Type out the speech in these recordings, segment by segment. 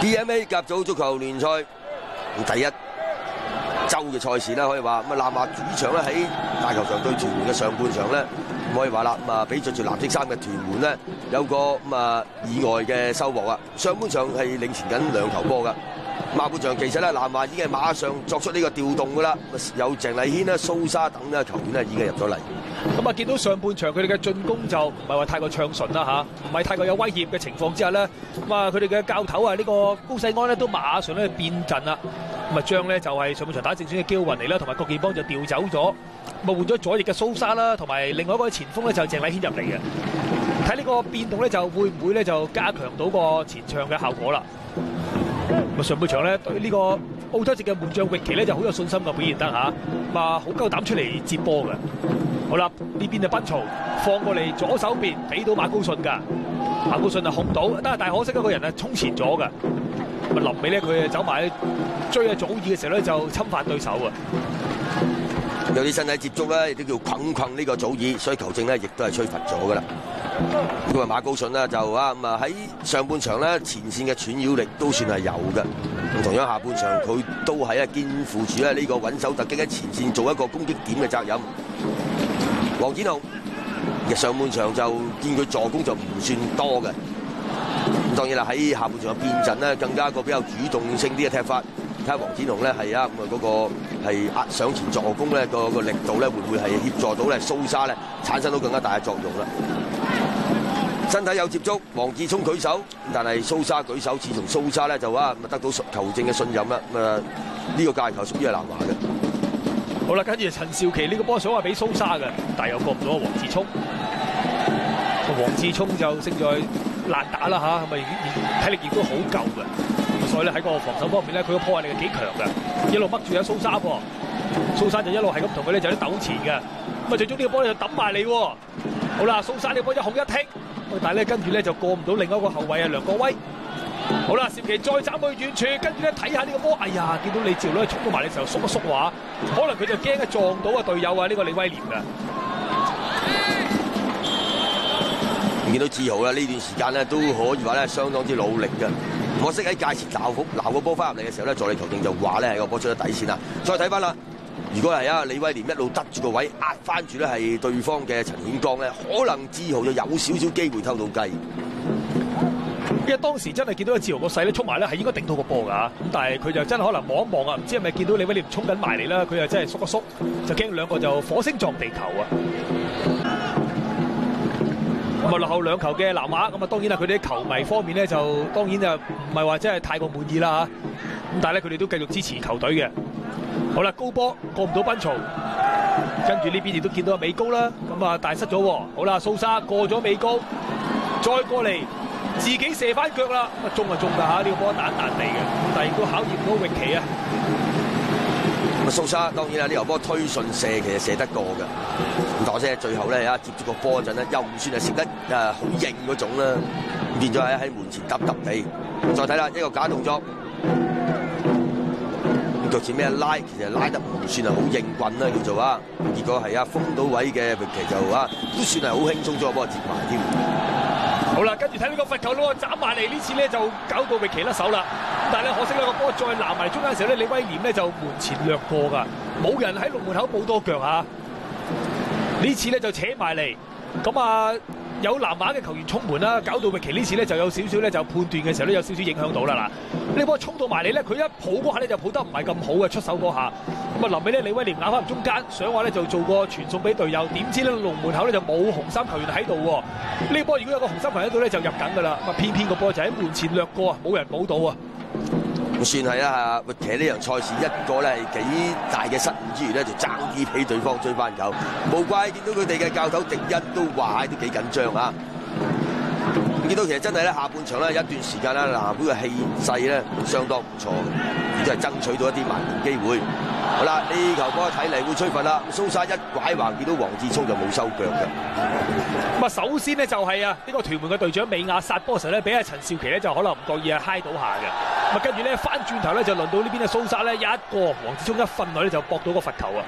DMA 甲組足球聯賽第一週嘅賽事啦，可以話咁啊，南華主場咧喺大球場對屯門嘅上半場咧，可以話啦咁啊，俾着住藍色衫嘅屯門咧有個咁啊意外嘅收穫啊！上半場係領前緊2球波㗎。下半場其實咧，南華已經係馬上作出呢個調動㗎啦，有鄭麗軒啦、蘇沙等嘅球員咧已經入咗嚟。咁啊，見到上半場佢哋嘅進攻就唔係話太過暢順啦嚇，唔係太過有威脅嘅情況之下咧，咁啊佢哋嘅教頭啊呢個高世安咧都馬上咧變陣啦，咁啊將咧就係上半場打正選嘅基奧雲尼啦，同埋郭建邦就調走咗，咁啊換咗左翼嘅蘇沙啦，同埋另外一個前鋒咧就鄭麗軒入嚟嘅。睇呢個變動咧就會唔會咧就加強到個前場嘅效果啦？咁上半場咧對呢個澳洲籍嘅門將域奇咧就好有信心嘅表現得嚇，咁啊好夠膽出嚟接波嘅。好啦，呢邊就賓曹放過嚟左手邊，俾到馬高順㗎。馬高順啊控到，但係可惜嗰個人啊衝前咗㗎。咁啊臨尾咧佢走埋追阿祖爾嘅時候咧就侵犯對手啊。有啲身體接觸咧，亦都叫困呢個祖爾，所以球證咧亦都係吹罰咗㗎啦。咁啊馬高順咧就啊咁啊喺上半場咧前線嘅串擾力都算係有嘅。咁同樣下半場佢都係肩負住咧呢個穩守突擊喺前線做一個攻擊點嘅責任。黃展龍上半場就見佢助攻就唔算多嘅，咁當然啦喺下半場嘅變陣咧更加一個比較主動性啲嘅踢法。睇下黃展龍咧係啊咁啊嗰個係上前助攻咧個力度咧會唔會係協助到咧蘇沙咧產生到更加大嘅作用啦？身體有接觸，黃志聰舉手，但係蘇沙舉手，自從蘇沙咧就啊得到球證嘅信任啦。咁啊呢個界球屬於係南華嘅。好啦，跟住陳少琪呢個波想話俾蘇沙嘅，但係又過唔到黃志聰。黃志聰就勝在爛打啦嚇，咁啊體力亦都好夠嘅，所以咧喺個防守方面咧，佢個破壞力係幾強嘅，一路掹住阿蘇沙喎。蘇沙就一路係咁同佢咧就喺糾纏嘅，咁啊最終呢個波咧就揼埋嚟喎。好啦，蘇沙呢個波一控一剔，但係咧跟住咧就過唔到另外一個後衞啊梁國威。好啦，涉奇再斬去遠處，跟住咧睇下呢個波，哎呀，見到李兆咧衝到埋嘅時候縮一縮話，可能佢就驚撞到啊隊友啊呢個李威廉㗎。見到志豪啦，呢段時間咧都可以話咧相當之努力嘅。可惜喺界前鬧個波翻入嚟嘅時候咧，助理球證就話咧係個波出咗底線啦。再睇翻啦，如果係啊李威廉一路得住個位壓翻住咧係對方嘅陳顯剛咧，可能志豪就有少少機會偷到雞。因為當時真係見到阿志豪個勢咧衝埋咧係應該頂到個波㗎，咁但係佢就真係可能望一望啊，唔知係咪見到李威廉衝緊埋嚟啦，佢又真係縮一縮，就驚兩個就火星撞地球啊！咁啊落後2球嘅南華，咁啊當然啦，佢哋啲球迷方面咧就當然就唔係話真係太過滿意啦嚇，咁但係咧佢哋都繼續支持球隊嘅。好啦，高波過唔到賓曹，跟住呢邊亦都見到阿美高啦，咁啊但係失咗喎。好啦，蘇沙過咗美高，再過嚟。自己射翻腳啦，咁啊中㗎嚇，呢個波彈地嘅，但係亦都考驗到域奇啊。咁啊蘇沙當然啦，呢球波推順射其實射得過嘅，咁可惜最後咧接住個波嗰陣咧又唔算係射得好硬嗰種啦，變咗喺門前揼地。再睇啦，一個假動作，腳前咩拉，其實拉得唔算係好硬棍啦叫做啊，結果係封到位嘅域奇就都算係好輕鬆咗幫我接埋添。好啦，跟住睇呢個罰球咯，斬埋嚟呢次咧就搞到域奇甩手啦。但係咧可惜咧個波再攬埋中間嘅時候咧，李威廉咧就門前掠過㗎，冇人喺龍門口補多腳嚇。呢次咧就扯埋嚟，咁啊有南華嘅球員衝門啦，搞到域奇呢次咧就有少少咧就判斷嘅時候咧有少少影響到啦嗱。呢波衝到埋嚟咧，佢一抱嗰下咧就抱得唔係咁好嘅出手嗰下。咁啊臨尾咧李威廉咬翻入中間，想話咧就做個傳送俾隊友，點知咧龍門口咧就冇紅衫球員喺度喎。呢波如果有個紅衫球員喺度咧就入緊㗎啦，咁啊偏偏個波就喺門前掠過啊，冇人補到啊。算係啦，域奇呢場賽事一個咧係幾大嘅失誤之餘咧，就爭啲俾對方追翻球。無怪見到佢哋嘅教頭迪恩都話都幾緊張啊！見到其實真係咧下半場咧有一段時間咧南華嘅氣勢咧相當唔錯嘅，亦都係爭取到一啲埋門機會。好啦，呢球波睇嚟會吹罰啦。蘇沙一拐橫見到黃志聰就冇收腳嘅。咁啊，首先呢，就係呢個屯門嘅隊長美亞殺波時候咧，俾阿陳少琪咧就可能唔覺意嗨到下嘅。咁啊，跟住咧翻轉頭咧就輪到呢邊嘅蘇沙咧一個黃志聰一瞓落咧就搏到個罰球啊！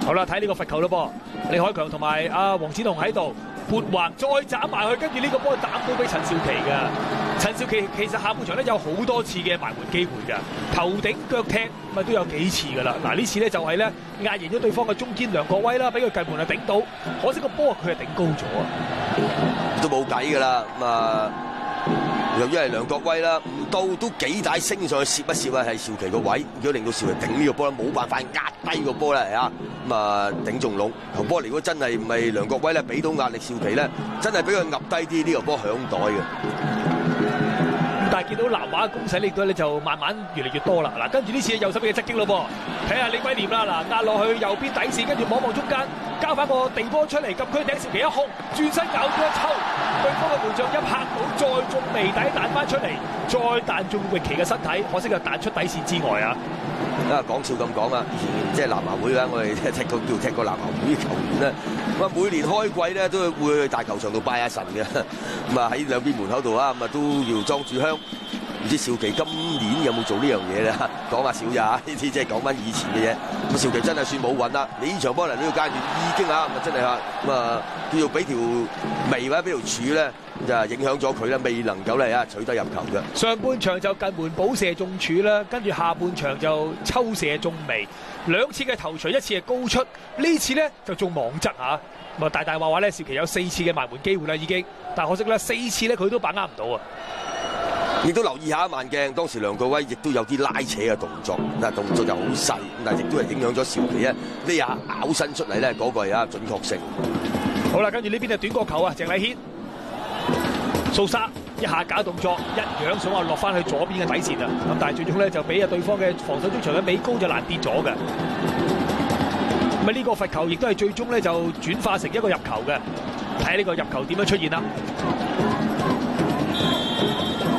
好啦，睇呢個罰球咯噃，李海強同埋阿黃展龍喺度。撥橫再斬埋去，跟住呢個波打到俾陳少琪嘅。陳少琪其實下半場咧有好多次嘅埋門機會㗎，頭頂腳踢咪都有幾次㗎啦。嗱呢次咧就係咧壓贏咗對方嘅中堅梁國威啦，俾佢近門啊頂到，可惜個波佢係頂高咗啊，都冇計㗎啦。咁啊，由於係梁國威啦，唔到都幾大升上去攝一攝啊，係邵琪個位，如果令到邵琪頂呢個波咧，冇辦法壓低個波咧啊，咁啊頂中籠球波嚟。如果真係唔係梁國威咧，俾到壓力邵琪咧，真係俾佢壓低啲，呢個波響袋嘅。但係見到南華嘅攻勢力咧就慢慢越嚟越多啦。嗱，跟住呢次右手邊嘅側擊咯噃，睇下李威廉啦，嗱壓落去右邊底線，跟住望望中間，交翻個地波出嚟，禁區頂邵琪一控，轉身咬咗一抽，對方嘅門將一拍到，再中微底彈翻出嚟，再彈中域奇嘅身體，可惜就彈出底線之外啊！講笑咁講啊，以前即係南華會啦，我哋踢過南華會嘅球員咧，咁啊每年開季咧都會去大球場度拜下神嘅，咁啊喺兩邊門口度啊，咁啊都要裝住香。唔知邵琪今年有冇做呢樣嘢咧？講下少咋，呢啲即係講翻以前嘅嘢。咁邵琪真係算冇運啦。你呢場波嚟呢個階段已經啊，真係嚇咁啊，叫做俾條眉或者俾條柱咧，就影響咗佢啦，未能夠咧啊取得入球嘅。上半場就近門補射中柱啦，跟住下半場就抽射中眉，兩次嘅頭槌，一次係高出，呢次咧就中網側嚇。咁啊大話咧，邵琪有4次嘅埋門機會啦已經，但可惜咧4次咧佢都把握唔到啊。亦都留意下慢鏡，當時梁國威亦都有啲拉扯嘅動作，但係動作就好細，但係亦都係影響咗邵琪咧呢下咬身出嚟咧嗰個係啊準確性。好啦，跟住呢邊係短角球啊，鄭禮軒掃沙一下假動作，一樣想話落翻去左邊嘅底線啊，咁但係最終咧就俾啊對方嘅防守中場嘅美高就攔跌咗嘅。咁啊呢個罰球亦都係最終咧就轉化成一個入球嘅，睇下呢個入球點樣出現啦。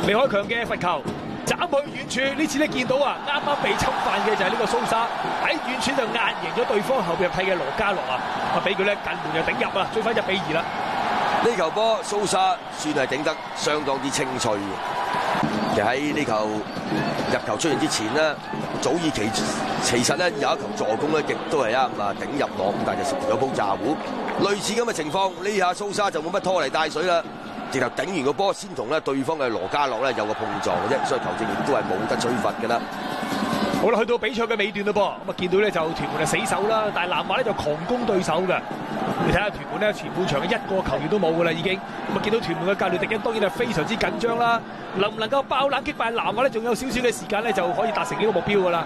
李海強嘅罰球斬去遠處，呢次咧見到啊，啱啱被侵犯嘅就係呢個蘇沙，喺遠處就壓贏咗對方後邊入替嘅羅家樂啊，俾佢咧近門就頂入啊，追翻1-2啦。呢球波蘇沙算係頂得相當之清脆嘅。其實喺呢球入球出現之前呢，祖爾其實咧有一球助攻咧，亦都係啊頂入網，但係就食咗煲炸糊。類似咁嘅情況，呢下蘇沙就冇乜拖泥帶水啦。直頭頂完個波，先同咧對方嘅羅家樂咧有個碰撞嘅啫，所以球證亦都係冇得吹罰㗎啦。好啦，去到比賽嘅尾段嘞噃，咁啊見到咧就屯門係死守啦，但係南華咧就狂攻對手嘅。你睇下屯門咧前半場嘅一個球員都冇㗎啦已經，咁啊見到屯門嘅教練迪恩當然係非常之緊張啦，能唔能夠爆冷擊敗南華咧，仲有少少嘅時間咧就可以達成呢個目標㗎啦。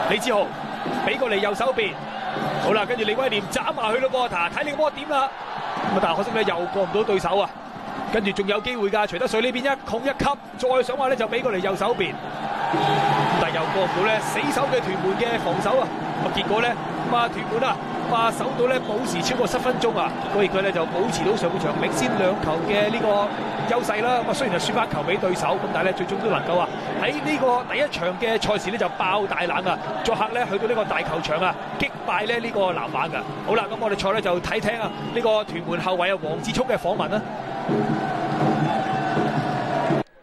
李志豪俾過嚟右手邊，好啦，跟住李威廉斬埋去咯噃，睇你個波點啦，咁啊但係可惜咧又過唔到對手啊。跟住仲有機會㗎，徐德水呢邊一控一級，再想話咧就俾過嚟右手邊，但係又過唔到咧死守嘅屯門嘅防守啊！咁結果咧屯門啊守到咧補時超過7分鐘啊，結果佢咧就保持到上半場領先2球嘅呢個優勢啦。咁啊雖然係輸翻球俾對手，咁但係咧最終都能夠啊喺呢個第一場嘅賽事咧就爆大冷啊！作客咧去到呢個大球場啊擊敗咧呢個南華㗎。好啦，咁我哋賽咧就睇聽啊呢個屯門後衞啊黃志聰嘅訪問啦。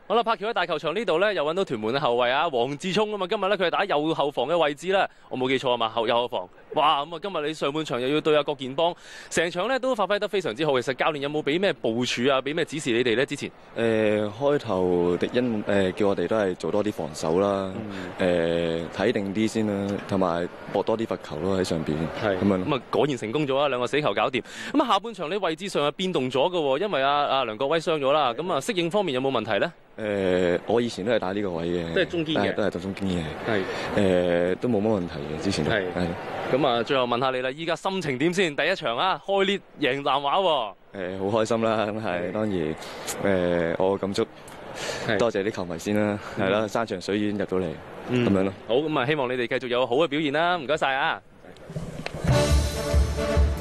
好啦，柏橋喺大球場呢度咧，又揾到屯門嘅後衞啊，黃志聰啊嘛。今日咧佢係打右後防嘅位置啦，我冇記錯啊嘛，右後防。哇，咁啊今日你上半場又要對阿郭建邦，成場咧都發揮得非常之好。其實教練有冇俾咩部署啊，俾咩指示你哋咧？之前開頭迪恩叫我哋都係做多啲防守啦，睇定啲先啦，同埋搏多啲罰球咯喺上邊。係咁樣。咁啊果然成功咗啊，2個死球搞掂。咁啊下半場你位置上係變動咗嘅喎，因為阿梁國威傷咗啦。咁啊適應方面有冇問題咧？我以前都係打呢個位嘅，都係中堅嘅，都係做中堅嘅。係都冇乜問題嘅，之前係。咁啊，最後問下你啦，依家心情點先？第一場啊，開列贏南華喎。好開心啦，咁係當然我感觸多謝啲球迷先啦，係啦，山長水遠入到嚟咁樣咯。好，咁啊，希望你哋繼續有好嘅表現啦，唔該晒啊！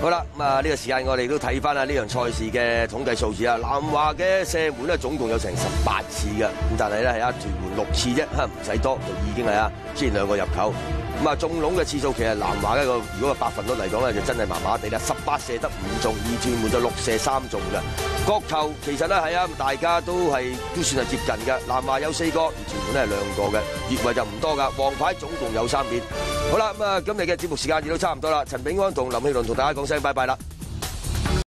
好啦，咁啊呢個時間我哋都睇翻啊呢場賽事嘅統計數字啊，南華嘅射門咧總共有成18次嘅，咁但係咧係啊屯門6次啫，唔使多就已經係啊出現2個入球。咁啊中籠嘅次數其實南華嘅如果個百分率嚟講咧就真係麻麻地啦，18射得5中，而屯門就6射3中嘅。角球其實咧係啊大家都算係接近嘅，南華有4個，而屯門咧係2個嘅，越位就唔多㗎，黃牌總共有3面。好啦，咁啊今日嘅節目時間亦都差唔多啦，陳炳安同林慶麟同大家講聲拜拜啦。